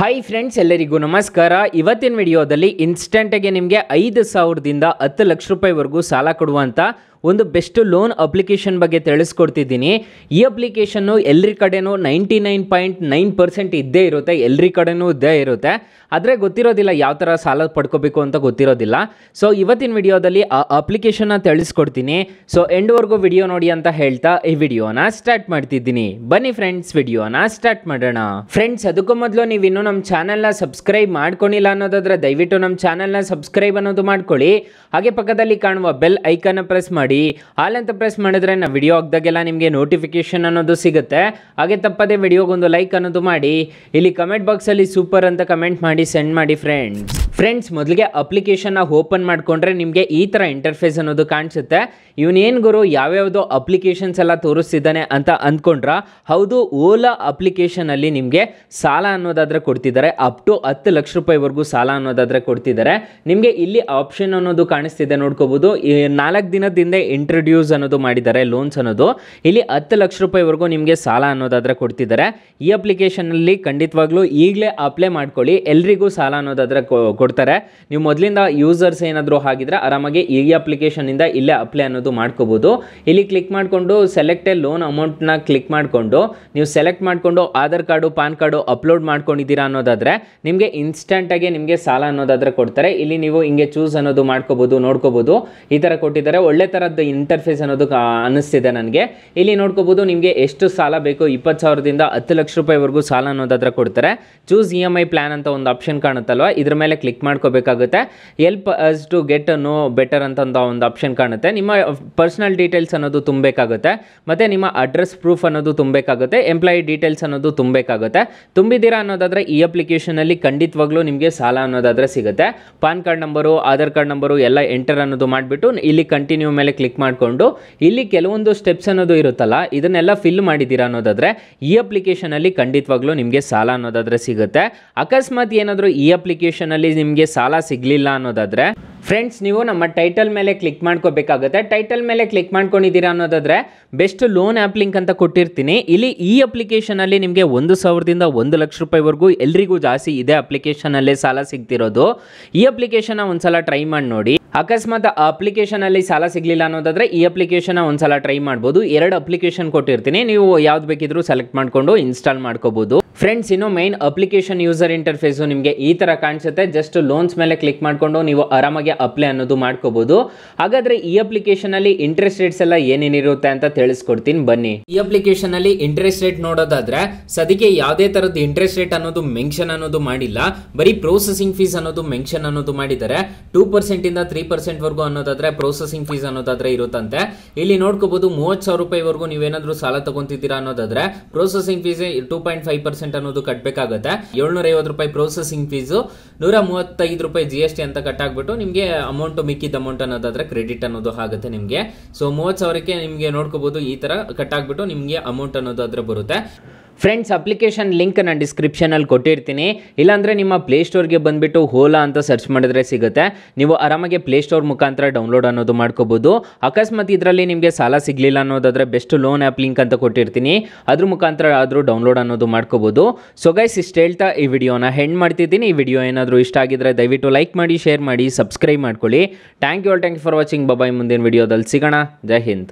Hi friends, ಎಲ್ಲರಿಗೂ ನಮಸ್ಕಾರ. ಇವತ್ತಿನ ವಿಡಿಯೋದಲ್ಲಿ ಇನ್ಸ್ಟೆಂಟಾಗಿ ನಿಮಗೆ 5,000ದಿಂದ 10 ಲಕ್ಷ ರೂಪಾಯಿವರೆಗೂ ಸಾಲ ಕೊಡುವಂಥ ಒಂದು ಬೆಸ್ಟ್ ಲೋನ್ ಅಪ್ಲಿಕೇಶನ್ ಬಗ್ಗೆ ತಿಳಿಸ್ಕೊಡ್ತಿದ್ದೀನಿ. ಈ ಅಪ್ಲಿಕೇಶನ್ನು ಎಲ್ಲರ ಕಡೆನೂ 99.9% ಇದ್ದೇ ಇರುತ್ತೆ, ಎಲ್ಲರ ಕಡೆನೂ ಇದ್ದೇ ಇರುತ್ತೆ. ಆದರೆ ಗೊತ್ತಿರೋದಿಲ್ಲ ಯಾವ ಥರ ಸಾಲ ಪಡ್ಕೋಬೇಕು ಅಂತ ಗೊತ್ತಿರೋದಿಲ್ಲ. ಸೊ ಇವತ್ತಿನ ವಿಡಿಯೋದಲ್ಲಿ ಆ ಅಪ್ಲಿಕೇಶನ್ನ ತಿಳಿಸ್ಕೊಡ್ತೀನಿ. ಸೊ ಎಂಡ್ವರೆಗೂ ವಿಡಿಯೋ ನೋಡಿ ಅಂತ ಹೇಳ್ತಾ ಈ ವಿಡಿಯೋನ ಸ್ಟಾರ್ಟ್ ಮಾಡ್ತಿದ್ದೀನಿ. ಬನ್ನಿ ಫ್ರೆಂಡ್ಸ್, ವಿಡಿಯೋನ ಸ್ಟಾರ್ಟ್ ಮಾಡೋಣ. ಫ್ರೆಂಡ್ಸ್, ಅದಕ್ಕೂ ಮೊದಲು ನೀವು ಇನ್ನೂ ನಮ್ಮ ಚಾನಲ್ನ ಸಬ್ಸ್ಕ್ರೈಬ್ ಮಾಡ್ಕೊಂಡಿಲ್ಲ ಅನ್ನೋದಾದ್ರೆ ದಯವಿಟ್ಟು ನಮ್ಮ ಚಾನಲ್ನ ಸಬ್ಸ್ಕ್ರೈಬ್ ಅನ್ನೋದು ಮಾಡ್ಕೊಳ್ಳಿ. ಹಾಗೆ ಪಕ್ಕದಲ್ಲಿ ಕಾಣುವ ಬೆಲ್ ಐಕನ್ನ ಪ್ರೆಸ್ ಮಾಡಿ. ಆಲ್ ಅಂತ ಪ್ರೆಸ್ ಮಾಡಿದ್ರೆ ನಾವು ವಿಡಿಯೋ ಹಾಕಿದಾಗೆಲ್ಲ ನಿಮಗೆ ನೋಟಿಫಿಕೇಶನ್ ಅನ್ನೋದು ಸಿಗುತ್ತೆ. ಹಾಗೆ ತಪ್ಪದೆ ವಿಡಿಯೋಗೊಂದು ಲೈಕ್ ಅನ್ನೋದು ಮಾಡಿ. ಇಲ್ಲಿ ಕಮೆಂಟ್ ಬಾಕ್ಸಲ್ಲಿ ಸೂಪರ್ ಅಂತ ಕಮೆಂಟ್ ಮಾಡಿ ಸೆಂಡ್ ಮಾಡಿ ಫ್ರೆಂಡ್ಸ್. ಮೊದಲಿಗೆ ಅಪ್ಲಿಕೇಶನ್ನ ಓಪನ್ ಮಾಡಿಕೊಂಡ್ರೆ ನಿಮಗೆ ಈ ಥರ ಇಂಟರ್ಫೇಸ್ ಅನ್ನೋದು ಕಾಣಿಸುತ್ತೆ. ಇವನೇನು ಗುರು ಯಾವ್ಯಾವುದೋ ಅಪ್ಲಿಕೇಶನ್ಸ್ ಎಲ್ಲ ತೋರಿಸ್ತಿದ್ದಾನೆ ಅಂತ ಅಂದ್ಕೊಂಡ್ರ? ಹೌದು, ಓಲಾ ಅಪ್ಲಿಕೇಶನಲ್ಲಿ ನಿಮಗೆ ಸಾಲ ಅನ್ನೋದಾದರೆ ಕೊಡ್ತಿದ್ದಾರೆ. ಅಪ್ ಟು 10 ಲಕ್ಷ ರೂಪಾಯಿವರೆಗೂ ಸಾಲ ಅನ್ನೋದಾದರೆ ಕೊಡ್ತಿದ್ದಾರೆ. ನಿಮಗೆ ಇಲ್ಲಿ ಆಪ್ಷನ್ ಅನ್ನೋದು ಕಾಣಿಸ್ತಿದೆ, ನೋಡ್ಕೋಬೋದು. 4 ದಿನದಿಂದ ಇಂಟ್ರೊಡ್ಯೂಸ್ ಅನ್ನೋದು ಮಾಡಿದ್ದಾರೆ ಲೋನ್ಸ್ ಅನ್ನೋದು. ಇಲ್ಲಿ 10 ಲಕ್ಷ ರೂಪಾಯಿವರೆಗೂ ನಿಮಗೆ ಸಾಲ ಅನ್ನೋದಾದರೆ ಕೊಡ್ತಿದ್ದಾರೆ. ಈ ಅಪ್ಲಿಕೇಶನಲ್ಲಿ ಖಂಡಿತವಾಗ್ಲೂ ಈಗಲೇ ಅಪ್ಲೈ ಮಾಡ್ಕೊಳ್ಳಿ. ಎಲ್ರಿಗೂ ಸಾಲ ಅನ್ನೋದಾದರೆ ಕೊಡ್ತಾರೆ. ನೀವು ಮೊದಲಿಂದ ಯೂಸರ್ಸ್ ಏನಾದರೂ ಆಗಿದ್ರೆ ಆರಾಮಾಗಿ ಈ ಅಪ್ಲಿಕೇಶನಿಂದ ಇಲ್ಲೇ ಅಪ್ಲೈ ಅನ್ನೋದು ಮಾಡ್ಕೋಬೋದು. ಇಲ್ಲಿ ಕ್ಲಿಕ್ ಮಾಡಿಕೊಂಡು ಸೆಲೆಕ್ಟೆಡ್ ಲೋನ್ ಅಮೌಂಟ್ನ ಕ್ಲಿಕ್ ಮಾಡಿಕೊಂಡು ನೀವು ಸೆಲೆಕ್ಟ್ ಮಾಡಿಕೊಂಡು Aadhaar card PAN card upload ಮಾಡ್ಕೊಂಡಿದ್ದೀರಾ ಅನ್ನೋದಾದರೆ ನಿಮಗೆ ಇನ್ಸ್ಟೆಂಟಾಗಿ ನಿಮಗೆ ಸಾಲ ಅನ್ನೋದಾದರೆ ಕೊಡ್ತಾರೆ. ಇಲ್ಲಿ ನೀವು ಹಿಂಗೆ ಚೂಸ್ ಅನ್ನೋದು ಮಾಡ್ಕೋಬೋದು, ನೋಡ್ಕೋಬೋದು. ಈ ಥರ ಕೊಟ್ಟಿದ್ದಾರೆ. ಒಳ್ಳೆ ಥರದ್ದು ಇಂಟರ್ಫೇಸ್ ಅನ್ನೋದು ಅನ್ನಿಸ್ತಿದೆ ನನಗೆ. ಇಲ್ಲಿ ನೋಡ್ಕೋಬೋದು ನಿಮಗೆ ಎಷ್ಟು ಸಾಲ ಬೇಕು. 20,000ದಿಂದ 10 ಲಕ್ಷ ರೂಪಾಯಿವರೆಗೂ ಸಾಲ ಅನ್ನೋದಾದರೆ ಕೊಡ್ತಾರೆ. ಚೂಸ್ EMI ಪ್ಲ್ಯಾನ್ ಅಂತ ಒಂದು ಆಪ್ಷನ್ ಕಾಣುತ್ತಲ್ವ, ಇದ್ರ ಮೇಲೆ ಕ್ಲಿಕ್ ಮಾಡ್ಕೋಬೇಕಾಗುತ್ತೆ. Help us to get know better ಅಂತ ಒಂದು ಆಪ್ಷನ್ ಕಾಣುತ್ತೆ. ನಿಮ್ಮ ಪರ್ಸನಲ್ ಡೀಟೇಲ್ಸ್ ಅನ್ನೋದು ತುಂಬಬೇಕಾಗುತ್ತೆ. ಮತ್ತು ನಿಮ್ಮ ಅಡ್ರೆಸ್ ಪ್ರೂಫ್ ಅನ್ನೋದು ತುಂಬಬೇಕಾಗುತ್ತೆ. ಎಂಪ್ಲಾಯಿ ಡೀಟೇಲ್ಸ್ ಅನ್ನೋದು ತುಂಬಬೇಕಾಗುತ್ತೆ. ತುಂಬಿದ್ದೀರಾ ಅನ್ನೋದಾದರೆ ಈ ಅಪ್ಲಿಕೇಶನಲ್ಲಿ ಖಂಡಿತವಾಗ್ಲೂ ನಿಮಗೆ ಸಾಲ ಅನ್ನೋದಾದರೆ ಸಿಗುತ್ತೆ. PAN card number, Aadhaar card number ಎಲ್ಲ ಎಂಟರ್ ಅನ್ನೋದು ಮಾಡಿಬಿಟ್ಟು ಇಲ್ಲಿ ಕಂಟಿನ್ಯೂ ಮೇಲೆ ಕ್ಲಿಕ್ ಮಾಡಿಕೊಂಡು ಇಲ್ಲಿ ಕೆಲವೊಂದು ಸ್ಟೆಪ್ಸ್ ಅನ್ನೋದು ಇರುತ್ತಲ್ಲ, ಇದನ್ನೆಲ್ಲ ಫಿಲ್ ಮಾಡಿದ್ದೀರಾ ಅನ್ನೋದಾದರೆ ಈ ಅಪ್ಲಿಕೇಶನಲ್ಲಿ ಖಂಡಿತವಾಗ್ಲೂ ನಿಮಗೆ ಸಾಲ ಅನ್ನೋದಾದರೆ ಸಿಗುತ್ತೆ. ಅಕಸ್ಮಾತ್ ಏನಾದರೂ ಈ ಅಪ್ಲಿಕೇಶನಲ್ಲಿ ನಿಮಗೆ ಸಾಲ ಸಿಗಲಿಲ್ಲ ಅನ್ನೋದಾದರೆ ಫ್ರೆಂಡ್ಸ್, ನೀವು ನಮ್ಮ ಟೈಟಲ್ ಮೇಲೆ ಕ್ಲಿಕ್ ಮಾಡ್ಕೋಬೇಕಾಗುತ್ತೆ. ಟೈಟಲ್ ಮೇಲೆ ಕ್ಲಿಕ್ ಮಾಡ್ಕೊಂಡಿದ್ದೀರಾ ಅನ್ನೋದಾದರೆ ಬೆಸ್ಟ್ ಲೋನ್ ಆ್ಯಪ್ ಲಿಂಕ್ ಅಂತ ಕೊಟ್ಟಿರ್ತೀನಿ. ಇಲ್ಲಿ ಈ ಅಪ್ಲಿಕೇಶನಲ್ಲಿ ನಿಮಗೆ 1,000ದಿಂದ 1 ಲಕ್ಷ ರೂಪಾಯಿವರೆಗೂ ಎಲ್ರಿಗೂ ಜಾಸ್ತಿ ಇದೇ ಅಪ್ಲಿಕೇಶನಲ್ಲೇ ಸಾಲ ಸಿಗ್ತಿರೋದು. ಈ ಅಪ್ಲಿಕೇಶನ್ನ ಒಂದ್ಸಲ ಟ್ರೈ ಮಾಡಿ ನೋಡಿ. ಅಕಸ್ಮಾತ್ ಆ ಅಪ್ಲಿಕೇಶನಲ್ಲಿ ಸಾಲ ಸಿಗಲಿಲ್ಲ ಅನ್ನೋದಾದರೆ ಈ ಅಪ್ಲಿಕೇಶನ್ನ ಒಂದ್ಸಲ ಟ್ರೈ ಮಾಡ್ಬೋದು. 2 ಅಪ್ಲಿಕೇಶನ್ ಕೊಟ್ಟಿರ್ತೀನಿ, ನೀವು ಯಾವ್ದು ಬೇಕಿದ್ರೂ ಸೆಲೆಕ್ಟ್ ಮಾಡಿಕೊಂಡು ಇನ್ಸ್ಟಾಲ್ ಮಾಡ್ಕೋಬೋದು. ಫ್ರೆಂಡ್ಸ್, ಇನ್ನು ಮೈನ್ ಅಪ್ಲಿಕೇಶನ್ ಯೂಸರ್ ಇಂಟರ್ಫೇಸು ನಿಮಗೆ ಈ ಥರ ಕಾಣಿಸುತ್ತೆ. ಜಸ್ಟ್ ಲೋನ್ಸ್ ಮೇಲೆ ಕ್ಲಿಕ್ ಮಾಡಿಕೊಂಡು ನೀವು ಆರಾಮಾಗಿ ಅಪ್ಲೈ ಅನ್ನೋದು ಮಾಡ್ಕೋಬೋದು. ಹಾಗಾದರೆ ಈ ಅಪ್ಲಿಕೇಶನಲ್ಲಿ ಇಂಟ್ರೆಸ್ಟ್ ರೇಟ್ಸ್ ಎಲ್ಲ ಏನೇನಿರುತ್ತೆ ಅಂತ ತಿಳಿಸ್ಕೊಡ್ತೀನಿ ಬನ್ನಿ. ಈ ಅಪ್ಲಿಕೇಶನಲ್ಲಿ ಇಂಟ್ರೆಸ್ಟ್ ರೇಟ್ ನೋಡೋದಾದ್ರೆ ಸದ್ಯಕ್ಕೆ ಯಾವುದೇ ಥರದ ಇಂಟ್ರೆಸ್ಟ್ ರೇಟ್ ಅನ್ನೋದು ಮೆನ್ಷನ್ ಅನ್ನೋದು ಮಾಡಿಲ್ಲ. ಬರೀ ಪ್ರೊಸೆಸಿಂಗ್ ಫೀಸ್ ಅನ್ನೋದು ಮೆನ್ಷನ್ ಅನ್ನೋದು ಮಾಡಿದ್ದಾರೆ. 2% ಇಂದ 3% ವರೆಗೂ ಅನ್ನೋದಾದ್ರೆ ಪ್ರೊಸೆಸಿಂಗ್ ಫೀಸ್ ಅನ್ನೋದಾದ್ರೆ ಇರುತ್ತಂತೆ. ಇಲ್ಲಿ ನೋಡ್ಕೋಬಹುದು 30,000 ರೂಪಾಯಿವರೆಗೂ ನೀವೇನಾದ್ರೂ ಸಾಲ ತಗೊಂತಿದ್ದೀರಾ ಅನ್ನೋದಾದ್ರೆ ಪ್ರೊಸೆಸಿಂಗ್ ಫೀಸ್ 2.5% ಅನ್ನೋದು ಕಟ್ಟಬೇಕಾಗುತ್ತೆ. 750 ರೂಪಾಯಿ ಪ್ರೊಸೆಸಿಂಗ್ ಫೀಸು, 135 ರೂಪಾಯಿ GST ಅಂತ ಕಟ್ ಆಗ್ಬಿಟ್ಟು ನಿಮಗೆ ಅಮೌಂಟ್ ಮಿಕ್ಕಿದ ಅಮೌಂಟ್ ಅನ್ನೋದಾದ್ರೆ ಕ್ರೆಡಿಟ್ ಅನ್ನೋದು ಆಗುತ್ತೆ ನಿಮಗೆ. ಸೊ 30,000ಕ್ಕೆ ನಿಮಗೆ ನೋಡ್ಕೋಬಹುದು ಈ ತರ ಕಟ್ ಆಗ್ಬಿಟ್ಟು ನಿಮಗೆ ಅಮೌಂಟ್ ಅನ್ನೋದಾದ್ರೆ ಬರುತ್ತೆ. ಫ್ರೆಂಡ್ಸ್, ಅಪ್ಲಿಕೇಶನ್ ಲಿಂಕ್ ನಾನು ಡಿಸ್ಕ್ರಿಪ್ಷನಲ್ಲಿ ಕೊಟ್ಟಿರ್ತೀನಿ. ಇಲ್ಲಾಂದರೆ ನಿಮ್ಮ ಪ್ಲೇಸ್ಟೋರ್ಗೆ ಬಂದುಬಿಟ್ಟು ಓಲಾ ಅಂತ ಸರ್ಚ್ ಮಾಡಿದ್ರೆ ಸಿಗುತ್ತೆ. ನೀವು ಆರಾಮಾಗಿ ಪ್ಲೇಸ್ಟೋರ್ ಮುಖಾಂತರ ಡೌನ್ಲೋಡ್ ಅನ್ನೋದು ಮಾಡ್ಕೋಬೋದು. ಅಕಸ್ಮಾತ್ ಇದರಲ್ಲಿ ನಿಮಗೆ ಸಾಲ ಸಿಗಲಿಲ್ಲ ಅನ್ನೋದಾದರೆ ಬೆಸ್ಟ್ ಲೋನ್ ಆ್ಯಪ್ ಲಿಂಕ್ ಅಂತ ಕೊಟ್ಟಿರ್ತೀನಿ, ಅದ್ರ ಮುಖಾಂತರ ಆದರೂ ಡೌನ್ಲೋಡ್ ಅನ್ನೋದು ಮಾಡ್ಕೋಬೋದು. ಸೊ ಗೈಸ್, ಇಷ್ಟು ಹೇಳ್ತಾ ಈ ವಿಡಿಯೋನ ಹೆಂಡ್ ಮಾಡ್ತಿದ್ದೀನಿ. ಈ ವಿಡಿಯೋ ಏನಾದರೂ ಇಷ್ಟ ಆಗಿದ್ರೆ ದಯವಿಟ್ಟು ಲೈಕ್ ಮಾಡಿ, ಶೇರ್ ಮಾಡಿ, ಸಬ್ಸ್ಕ್ರೈಬ್ ಮಾಡ್ಕೊಳ್ಳಿ. Thank you for watching. Bye. ಮುಂದಿನ ವಿಡಿಯೋದಲ್ಲಿ ಸಿಗೋಣ. ಜೈ ಹಿಂದ್.